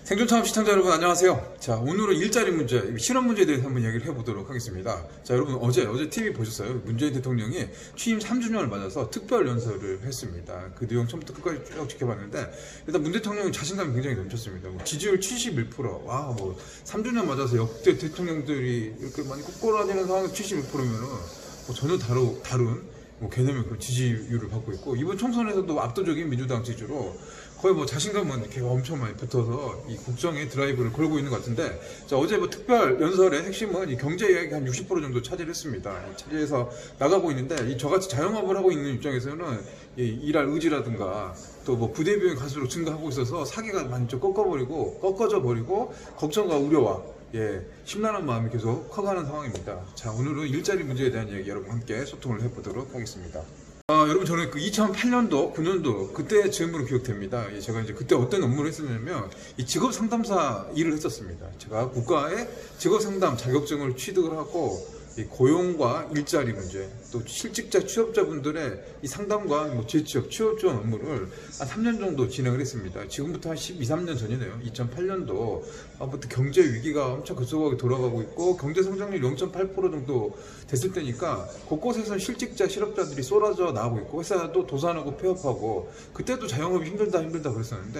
생존 창업 시청자 여러분 안녕하세요. 자, 오늘은 일자리 문제, 실업 문제에 대해서 한번 이야기를 해보도록 하겠습니다. 자, 여러분 어제 TV 보셨어요? 문재인 대통령이 취임 3주년을 맞아서 특별 연설을 했습니다. 그 내용 처음부터 끝까지 쭉 지켜봤는데 일단 문 대통령은 자신감이 굉장히 넘쳤습니다. 지지율 71%, 와, 뭐 3주년 맞아서 역대 대통령들이 이렇게 많이 ቁ꼬라지는 상황에서 71%면은 뭐 전혀 다른 개념의 그런 지지율을 받고 있고, 이번 총선에서도 압도적인 민주당 지지로 거의 뭐 자신감은 이렇게 엄청 많이 붙어서 이 국정의 드라이브를 걸고 있는 것 같은데, 자, 어제 뭐 특별 연설의 핵심은 이 경제 이야기 한 60% 정도 차지했습니다. 차지해서 나가고 있는데, 이 저같이 자영업을 하고 있는 입장에서는 이 일할 의지라든가 또 뭐 부대 비용이 갈수록 증가하고 있어서 사기가 많이 좀 꺾어져 버리고 걱정과 우려와 심란한 마음이 계속 커가는 상황입니다. 자, 오늘은 일자리 문제에 대한 이야기 여러분 함께 소통을 해보도록 하겠습니다. 여러분, 저는 그 2008년도, 9년도 그때 즈음으로 기억됩니다. 제가 이제 그때 어떤 업무를 했었냐면 이 직업 상담사 일을 했었습니다. 제가 국가의 직업 상담 자격증을 취득을 하고 이 고용과 일자리 문제, 또 실직자 취업자분들의 이 상담과 뭐 재취업, 취업 지원 업무를 한 3년 정도 진행을 했습니다. 지금부터 한 12, 13년 전이네요. 2008년도 아무튼 경제 위기가 엄청 급속하게 돌아가고 있고 경제 성장률 0.8% 정도 됐을 때니까 곳곳에서 실직자, 실업자들이 쏟아져 나오고 있고 회사도 도산하고 폐업하고, 그때도 자영업이 힘들다 그랬었는데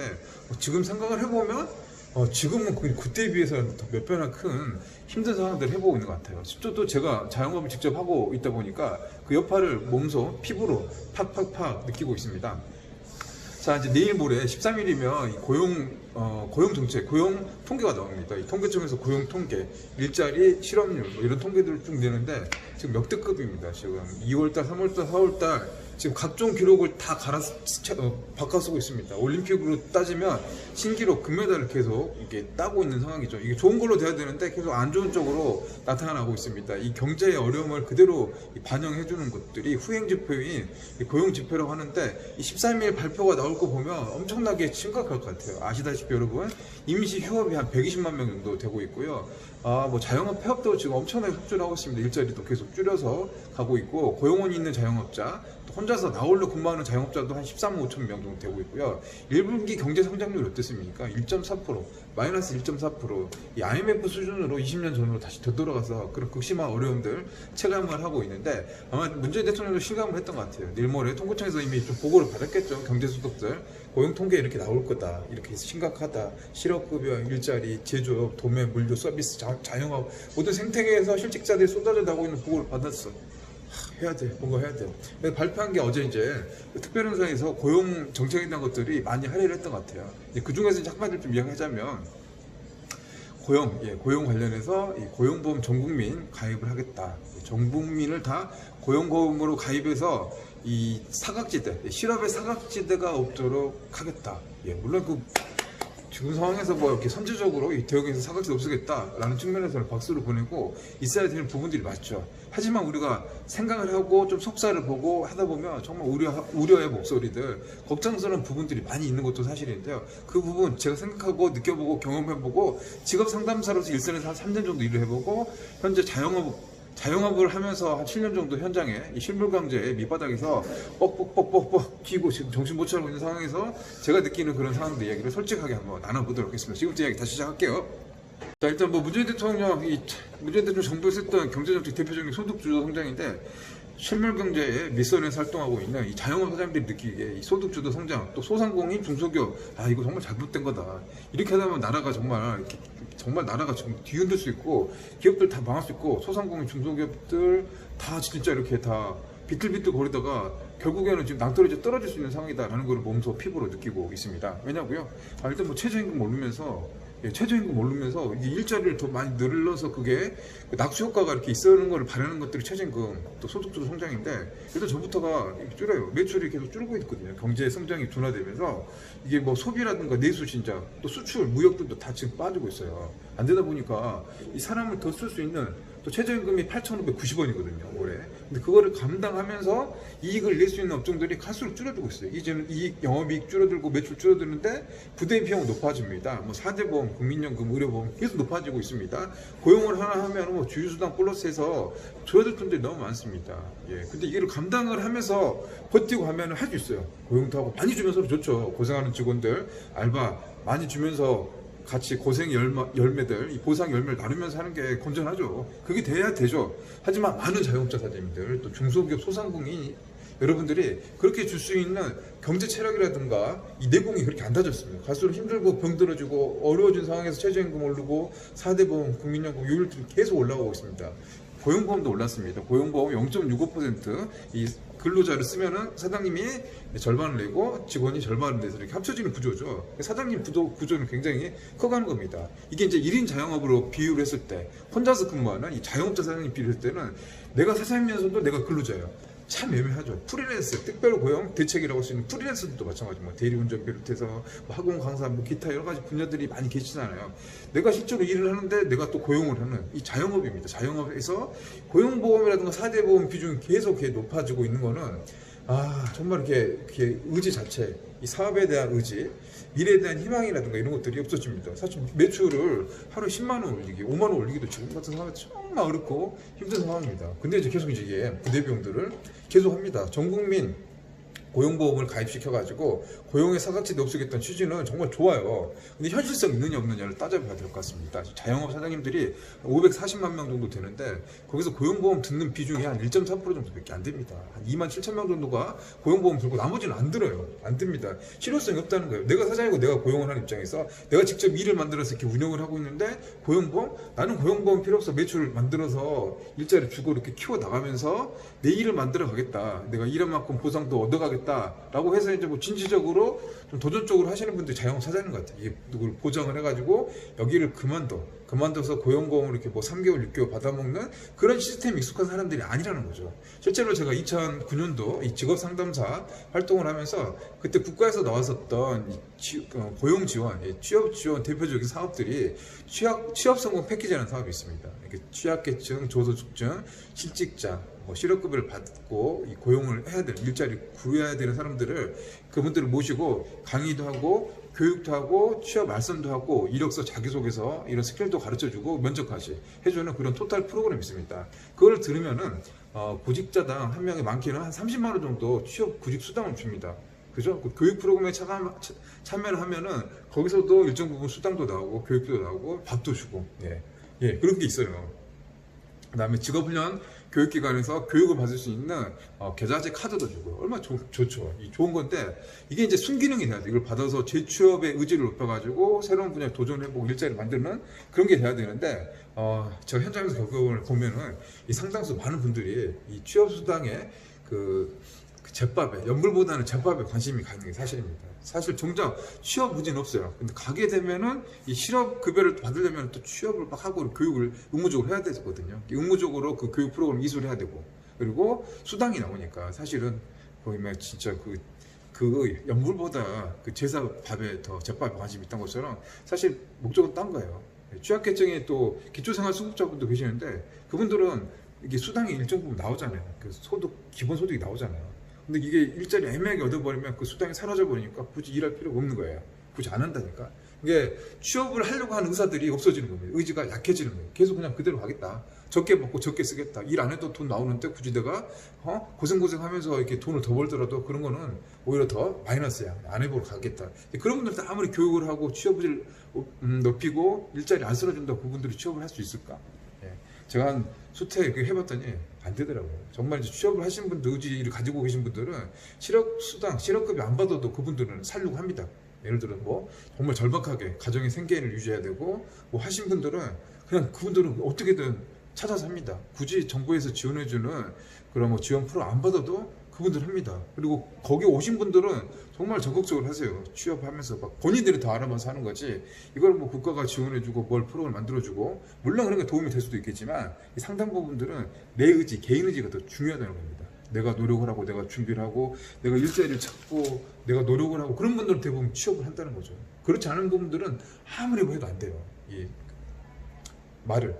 지금 생각을 해보면 지금은 그때에 비해서는 몇 배나 큰 힘든 상황들을 해보고 있는 것 같아요. 또 제가 자영업을 직접 하고 있다 보니까 그 여파를 몸소 피부로 팍팍팍 느끼고 있습니다. 자, 이제 내일 모레 13일이면 고용 정책, 고용 통계가 나옵니다. 이 통계청에서 고용 통계, 일자리, 실업률 뭐 이런 통계들을 쭉 내는데 지금 역대급입니다. 지금 2월달, 3월달, 4월달 지금 각종 기록을 다 바꿔쓰고 있습니다. 올림픽으로 따지면 신기록 금메달을 계속 이렇게 따고 있는 상황이죠. 이게 좋은 걸로 돼야 되는데 계속 안 좋은 쪽으로 나타나고 있습니다. 이 경제의 어려움을 그대로 반영해주는 것들이 후행 지표인 고용 지표라고 하는데, 이 13일 발표가 나올 거 보면 엄청나게 심각할 것 같아요. 아시다시피 여러분, 임시 휴업이 한 120만 명 정도 되고 있고요. 뭐 자영업 폐업도 지금 엄청나게 속출하고 있습니다. 일자리도 계속 줄여서 가고 있고, 고용원이 있는 자영업자, 또 혼자서 나홀로 근무하는 자영업자도 한 13만 5천 명 정도 되고 있고요. 1분기 경제 성장률이 어땠습니까? 1.4%, 마이너스 1.4%. 이 IMF 수준으로 20년 전으로 다시 되돌아가서 그런 극심한 어려움들 체감을 하고 있는데, 아마 문재인 대통령도 실감을 했던 것 같아요. 내일 모레 통계청에서 이미 좀 보고를 받았겠죠. 경제 소득들 고용 통계 이렇게 나올 거다, 이렇게 심각하다, 실업급여, 일자리, 제조업, 도매, 물류, 서비스, 자영업 모든 생태계에서 실직자들이 쏟아져 나오고 있는 보고를 받았어. 해야 돼, 뭔가 해야 돼. 발표한 게 어제 이제 특별연설에서 고용 정책에 대한 것들이 많이 할애를 했던 것 같아요. 그 중에서 이제 한마디를 좀 이야기하자면, 고용 관련해서 이 고용보험 전 국민 가입을 하겠다. 전 국민을 다 고용보험으로 가입해서 이 사각지대, 실업의 사각지대가 없도록 하겠다. 물론 지금 상황에서 뭐 이렇게 선제적으로 이 대응해서 사각지대 없애겠다라는 측면에서는 박수를 보내고 있어야 되는 부분들이 맞죠. 하지만 우리가 생각을 하고 좀 속사를 보고 하다 보면 정말 우려의 목소리들, 걱정스러운 부분들이 많이 있는 것도 사실인데요. 그 부분 제가 생각하고 느껴보고 경험해보고 직업 상담사로서 일선에서 한 3년 정도 일을 해보고 현재 자영업을 하면서 한 7년 정도 현장에 이 실물강제의 밑바닥에서 뻑뻑뻑뻑뻑 튀고 지금 정신 못 차리고 있는 상황에서 제가 느끼는 그런 상황들 이야기를 솔직하게 한번 나눠보도록 하겠습니다. 지금부터 이야기 다시 시작할게요. 자, 일단 뭐 문재인 대통령 정부에서 했던 경제정책 대표적인 소득주도 성장인데, 실물경제의 밑선에서 활동하고 있는 이 자영업 사장님들이 느끼기에 이 소득주도 성장, 또 소상공인, 중소기업, 이거 정말 잘못된 거다. 이렇게 하다 보면 나라가 정말 나라가 좀 뒤흔들 수 있고 기업들 다 망할 수 있고 소상공인, 중소기업들 다 진짜 이렇게 다 비틀비틀 거리다가 결국에는 지금 낭떠러지에 떨어질 수 있는 상황이다라는 걸 몸소 피부로 느끼고 있습니다. 왜냐고요? 일단 뭐 최저임금 오르면서 일자리를 더 많이 늘려서 그게 낙수 효과가 이렇게 있어는 걸 바라는 것들이 최저임금, 또 소득주도 성장인데, 일단 전부터가 줄어요. 매출이 계속 줄고 있거든요. 경제 성장이 둔화되면서 이게 뭐 소비라든가 내수 진작, 또 수출, 무역들도 다 지금 빠지고 있어요. 안 되다 보니까 이 사람을 더 쓸 수 있는, 또 최저임금이 8,590원이거든요 올해. 근데 그거를 감당하면서 이익을 낼 수 있는 업종들이 갈수록 줄어들고 있어요. 이제는 영업이익 줄어들고 매출 줄어드는데 부대 비용은 높아집니다. 뭐 사대보험, 국민연금, 의료보험 계속 높아지고 있습니다. 고용을 하나 하면 뭐 주휴수당 플러스해서 줄어들 분들이 너무 많습니다. 근데 이걸 감당을 하면서 버티고 하면 할 수 있어요. 고용도 하고 많이 주면서 좋죠. 고생하는 직원들 알바 많이 주면서 같이 고생 열매들, 이 보상 열매를 나누면서 하는 게 건전하죠. 그게 돼야 되죠. 하지만 많은 자영업자 사장님들, 또 중소기업 소상공인 여러분들이 그렇게 줄 수 있는 경제 체력이라든가 이 내공이 그렇게 안 다졌습니다. 갈수록 힘들고 병들어지고 어려워진 상황에서 최저임금 오르고 4대 보험, 국민연금 요율들이 계속 올라가고 있습니다. 고용보험도 올랐습니다. 고용보험 0.65%이 근로자를 쓰면은 사장님이 절반을 내고 직원이 절반을 내서 이렇게 합쳐지는 구조죠. 사장님 구조는 굉장히 커가는 겁니다. 이게 이제 1인 자영업으로 비유를 했을 때, 혼자서 근무하는 이 자영업자 사장님 비유를 했을 때는 내가 사장이면서도 내가 근로자예요. 참 애매하죠. 프리랜서, 특별고용 대책이라고 할 수 있는 프리랜서들도 마찬가지, 뭐 대리운전 비롯해서 뭐 학원 강사, 뭐 기타 여러 가지 분야들이 많이 계시잖아요. 내가 실제로 일을 하는데 내가 또 고용을 하는 이 자영업입니다. 자영업에서 고용보험이라든가 4대 보험 비중이 계속 높아지고 있는 거는 정말 이렇게 의지 자체, 이 사업에 대한 의지, 미래에 대한 희망이라든가 이런 것들이 없어집니다. 사실 매출을 하루에 10만 원 올리기, 5만 원 올리기도 지금 같은 상황이 정말 어렵고 힘든 상황입니다. 근데 이제 계속 이게 부대비용들을 계속 합니다. 전 국민 고용보험을 가입시켜가지고 고용의 사각지대 없애겠다는 취지는 정말 좋아요. 근데 현실성 있느냐 없느냐를 따져봐야 될 것 같습니다. 자영업 사장님들이 540만 명 정도 되는데 거기서 고용보험 듣는 비중이 한 1.4% 정도밖에 안 됩니다. 한 2만 7천 명 정도가 고용보험 들고 나머지는 안 들어요. 안 듭니다. 실효성이 없다는 거예요. 내가 사장이고 내가 고용을 하는 입장에서 내가 직접 일을 만들어서 이렇게 운영을 하고 있는데 고용보험? 나는 고용보험 필요 없어. 매출을 만들어서 일자리 주고 이렇게 키워 나가면서 내 일을 만들어 가겠다. 내가 일한 만큼 보상도 얻어가겠다. 라고 해서 이제 뭐 진취적으로 좀 도전적으로 하시는 분들이 자영업 사장인 것 같아요. 이게 누구를 보장을 해가지고 여기를 그만둬서 고용보험을 이렇게 뭐 3개월, 6개월 받아먹는 그런 시스템에 익숙한 사람들이 아니라는 거죠. 실제로 제가 2009년도 이 직업 상담사 활동을 하면서 그때 국가에서 나왔었던 고용 지원, 취업 지원 대표적인 사업들이 취업 성공 패키지라는 사업이 있습니다. 취약계층, 저소득층, 실직자, 실업급여를 받고 이 고용을 해야 되는, 일자리 구해야 되는 사람들을, 그분들을 모시고 강의도 하고 교육도 하고 취업 말씀도 하고 이력서, 자기소개서 이런 스킬도 가르쳐주고 면접까지 해주는 그런 토탈 프로그램이 있습니다. 그걸 들으면은 구직자당 한 명에 많게는 한 30만 원 정도 취업 구직 수당을 줍니다. 그죠? 그 교육 프로그램에 참여를 하면은 거기서도 일정 부분 수당도 나오고 교육도 나오고 밥도 주고, 그런 게 있어요. 그 다음에 직업훈련 교육기관에서 교육을 받을 수 있는 계좌제 카드도 주고, 얼마나 좋죠. 이 좋은 건데 이게 이제 순기능이 돼야 돼. 이걸 받아서 재취업의 의지를 높여가지고 새로운 분야에 도전해보고 일자리를 만드는 그런 게 돼야 되는데, 제가 현장에서 겪어보면은 이 상당수 많은 분들이 이 취업수당에 그 제밥에, 연불보다는 제밥에 관심이 가는 게 사실입니다. 사실 정작 취업 문제는 없어요. 근데 가게 되면은 이 실업급여를 받으려면 또 취업을 막 하고 교육을 의무적으로 해야 되거든요. 의무적으로 그 교육 프로그램 이수를 해야 되고, 그리고 수당이 나오니까 사실은 거의 막 진짜 그 연불보다 그 제사밥에 더 제밥에 관심이 있던 것처럼 사실 목적은 딴 거예요. 취약계층에 또 기초생활수급자분도 계시는데 그분들은 이게 수당이 일정 부분 나오잖아요. 그 기본소득이 나오잖아요. 근데 이게 일자리 애매하게 얻어버리면 그 수당이 사라져버리니까 굳이 일할 필요가 없는 거예요. 굳이 안 한다니까. 이게 취업을 하려고 하는 의사들이 없어지는 겁니다. 의지가 약해지는 거예요. 계속 그냥 그대로 가겠다. 적게 먹고 적게 쓰겠다. 일 안 해도 돈 나오는데 굳이 내가 고생하면서 이렇게 돈을 더 벌더라도 그런 거는 오히려 더 마이너스야. 안 해보러 가겠다. 그런 분들 아무리 교육을 하고 취업을 높이고 일자리 안 쓸어준다고 그분들이 취업을 할 수 있을까? 제가 한 수태 해봤더니 안 되더라고요. 정말 이제 취업을 하신 분들, 의지를 가지고 계신 분들은 실업수당, 실업급여 안 받아도 그분들은 살려고 합니다. 예를 들어 뭐 정말 절박하게 가정의 생계를 유지해야 되고 뭐 하신 분들은 그냥 그분들은 어떻게든 찾아서 합니다. 굳이 정부에서 지원해주는 그런 뭐 지원 프로 안 받아도 그분들 합니다. 그리고 거기 오신 분들은 정말 적극적으로 하세요. 취업하면서 막 본인들이 더 알아봐서 하는 거지, 이걸 뭐 국가가 지원해주고 뭘 프로그램 만들어주고, 물론 그런 게 도움이 될 수도 있겠지만 이 상당 부분들은 내 의지, 개인 의지가 더 중요하다는 겁니다. 내가 노력을 하고 내가 준비를 하고 내가 일자리를 찾고 내가 노력을 하고, 그런 분들은 대부분 취업을 한다는 거죠. 그렇지 않은 부분들은 아무리 해도 안 돼요. 이 말을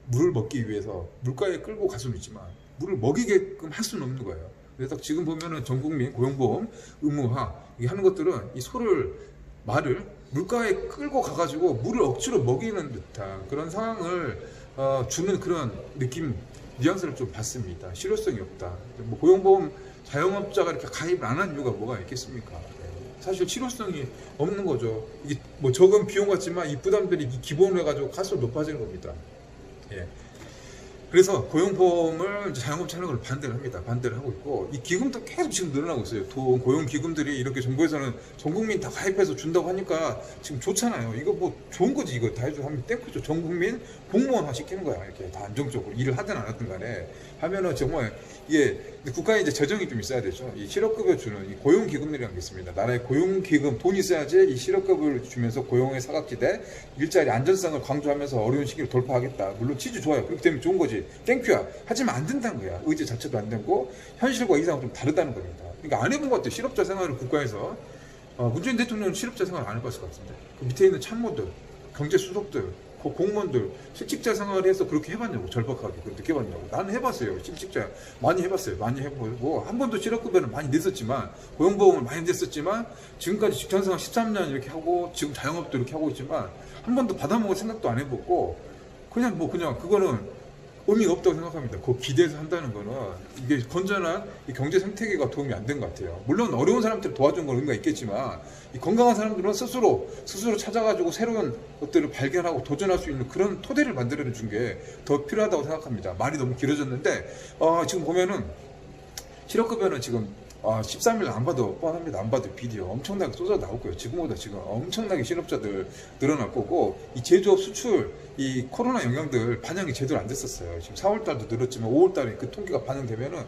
물을 먹기 위해서 물가에 끌고 갈 수는 있지만 물을 먹이게끔 할 수는 없는 거예요. 그래서 지금 보면은 전국민 고용보험 의무화 이게 하는 것들은 이 말을 물가에 끌고 가가지고 물을 억지로 먹이는 듯한 그런 상황을 주는 그런 느낌, 뉘앙스를 좀 받습니다. 실효성이 없다. 뭐 고용보험 자영업자가 이렇게 가입을 안 한 이유가 뭐가 있겠습니까? 사실 실효성이 없는 거죠. 이게 뭐 적은 비용 같지만 이 부담들이 기본으로 해가지고 갈수록 높아지는 겁니다. 예. 그래서 고용보험을 자영업자 하는 걸 반대를 합니다. 반대를 하고 있고, 이 기금도 계속 지금 늘어나고 있어요. 고용기금들이 이렇게 정부에서는 전 국민 다 가입해서 준다고 하니까 지금 좋잖아요. 이거 뭐 좋은 거지. 이거 다 해줘 하면 땡큐죠. 전 국민 공무원화 시키는 거야. 이렇게 다 안정적으로 일을 하든 안 하든 간에 하면은 정말 이게 국가에 이제 재정이 좀 있어야 되죠. 이 실업급여 주는 이 고용기금이라는 게 있습니다. 나라의 고용기금 돈이 있어야지 이 실업급여를 주면서 고용의 사각지대, 일자리 안전성을 강조하면서 어려운 시기를 돌파하겠다. 물론 취지 좋아요. 그렇기 때문에 좋은 거지. 땡큐야. 하지만 안 된다는 거야. 의지 자체도 안 되고 현실과 이상은 좀 다르다는 겁니다. 그러니까 안 해본 것 같아요. 실업자 생활을 국가에서. 문재인 대통령은 실업자 생활 안 해봤을 것 같은데. 그 밑에 있는 참모들, 경제수석들, 공무원들 실직자 생활을 해서 그렇게 해봤냐고. 절박하게 그렇게 느껴봤냐고. 나는 해봤어요. 실직자 많이 해봤어요. 많이 해보고 한 번도 실업급여는 많이 냈었지만, 고용보험을 많이 냈었지만, 지금까지 직장생활 13년 이렇게 하고 지금 자영업도 이렇게 하고 있지만 한 번도 받아먹을 생각도 안 해보고 그냥 그거는 의미가 없다고 생각합니다. 그 기대해서 한다는 거는 이게 건전한 이 경제 생태계가 도움이 안 된 것 같아요. 물론 어려운 사람들을 도와준 건 의미가 있겠지만, 이 건강한 사람들은 스스로 찾아가지고 새로운 것들을 발견하고 도전할 수 있는 그런 토대를 만들어 준 게 더 필요하다고 생각합니다. 말이 너무 길어졌는데, 지금 보면은 실업급여는 지금 13일 안 봐도 뻔합니다. 안 봐도 비디오 엄청나게 쏟아 나올 거예요. 지금보다 지금 엄청나게 실업자들 늘어날 거고, 이 제조업 수출 이 코로나 영향들 반영이 제대로 안 됐었어요. 지금 4월달도 늘었지만 5월달에 그 통계가 반영되면은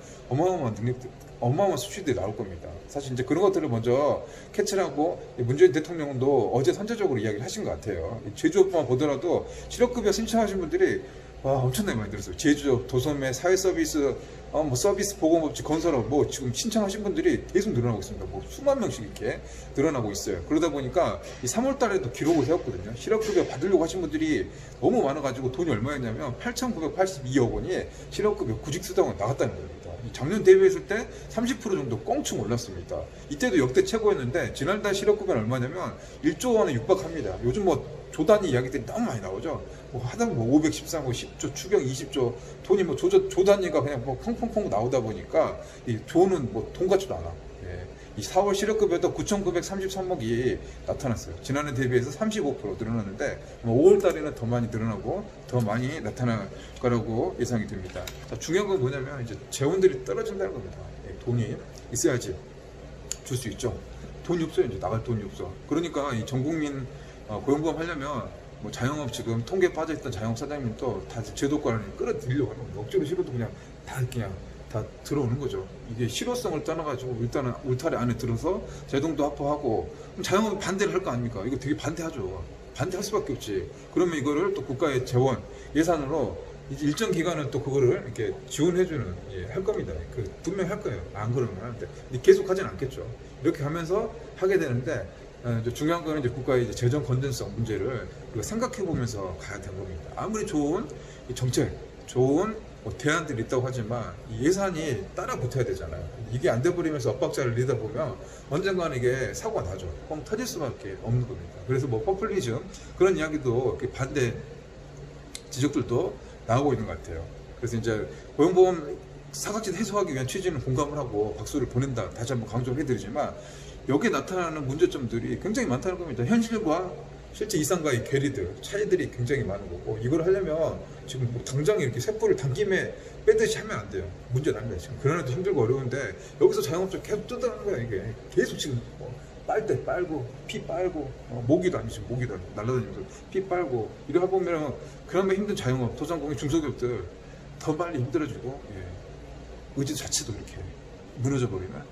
어마어마한 수출들이 나올 겁니다. 사실 이제 그런 것들을 먼저 캐치를 하고 문재인 대통령도 어제 선제적으로 이야기를 하신 것 같아요. 제조업만 보더라도 실업급여 신청하신 분들이 엄청나게 많이 들었어요. 제조업, 도소매, 사회서비스, 서비스, 보건업체, 건설업, 지금 신청하신 분들이 계속 늘어나고 있습니다. 수만 명씩 이렇게 늘어나고 있어요. 그러다 보니까 이 3월 달에도 기록을 세웠거든요. 실업급여 받으려고 하신 분들이 너무 많아가지고 돈이 얼마였냐면 8,982억 원이 실업급여 구직수당으로 나갔다는 겁니다. 작년 대비했을 때 30% 정도 껑충 올랐습니다. 이때도 역대 최고였는데, 지난달 실업급여는 얼마냐면 1조 원에 육박합니다. 요즘 조단위 이야기들이 너무 많이 나오죠. 하다보면 513, 10조, 추경 20조, 돈이 조단위가 그냥 펑펑펑 나오다 보니까 이 조는 돈 같지도 않아. 예. 이 4월 실업급여도 9,933억이 나타났어요. 지난해 대비해서 35% 늘어났는데 5월 달에는 더 많이 늘어나고 더 많이 나타날 거라고 예상이 됩니다. 자, 중요한 건 뭐냐면 이제 재원들이 떨어진다는 겁니다. 예, 돈이 있어야지 줄 수 있죠. 돈이 없어요. 이제 나갈 돈이 없어. 그러니까 이 전국민 고용보험 하려면 자영업 지금 통계에 빠져있던 자영업 사장님도 다 제도권을 끌어들이려고 하는 겁니다. 억지로 싫어도 그냥 다 들어오는 거죠. 이게 실효성을 떠나가지고 일단은 울타리 안에 들어서 제동도 확보하고, 그럼 자영업이 반대를 할 거 아닙니까? 이거 되게 반대하죠. 반대할 수밖에 없지. 그러면 이거를 또 국가의 재원, 예산으로 일정 기간은 또 그거를 이렇게 지원해주는, 할 겁니다. 분명히 할 거예요. 안 그러면. 근데 계속 하진 않겠죠. 이렇게 하면서 하게 되는데, 중요한 거는 이제 국가의 이제 재정 건전성 문제를 우리가 생각해 보면서 가야 되는 겁니다. 아무리 좋은 정책, 좋은 대안들이 있다고 하지만 이 예산이 따라 붙어야 되잖아요. 이게 안 돼버리면서 엇박자를 내다 보면 언젠가는 이게 사고가 나죠. 뻥 터질 수밖에 없는 겁니다. 그래서 퍼플리즘 그런 이야기도 반대 지적들도 나오고 있는 것 같아요. 그래서 이제 고용보험 사각지대 해소하기 위한 취지는 공감을 하고 박수를 보낸다. 다시 한번 강조해드리지만, 여기에 나타나는 문제점들이 굉장히 많다는 겁니다. 현실과 실제 이상과의 괴리들, 차이들이 굉장히 많은 거고, 이걸 하려면 지금 당장 이렇게 쇠뿔을 당김에 빼듯이 하면 안 돼요. 문제 납니다. 지금 그러나도 힘들고 어려운데, 여기서 자영업자 계속 뜯어가는 거야. 이게 계속 지금 빨대 빨고 피 빨고 모기도 아니지, 모기도 날아다니면서 피 빨고 이러다 보면 그나마 힘든 자영업, 소상공인, 중소기업들 더 빨리 힘들어지고, 의지 자체도 이렇게 무너져 버리면,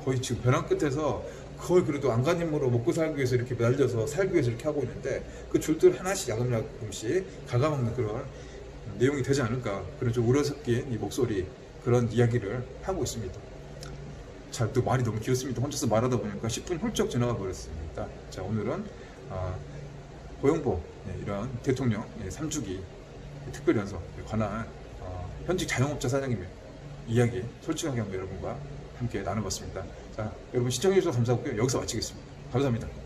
거의 지금 벼랑 끝에서 거의 그래도 안간힘으로 먹고 살기 위해서 이렇게 날려서 살기 위해서 이렇게 하고 있는데, 그 줄들 하나씩 야금야금씩 갉아먹는 그런 내용이 되지 않을까, 그런 좀 우려 섞인 이 목소리, 그런 이야기를 하고 있습니다. 자, 또 말이 너무 길었습니다. 혼자서 말하다 보니까 10분 훌쩍 지나가 버렸습니다. 자, 오늘은 고용보험, 이런 대통령 3주기 특별연설에 관한 현직 자영업자 사장님의 이야기 솔직하게 한번 여러분과 함께 나눠봤습니다. 자, 여러분 시청해주셔서 감사하고요. 여기서 마치겠습니다. 감사합니다.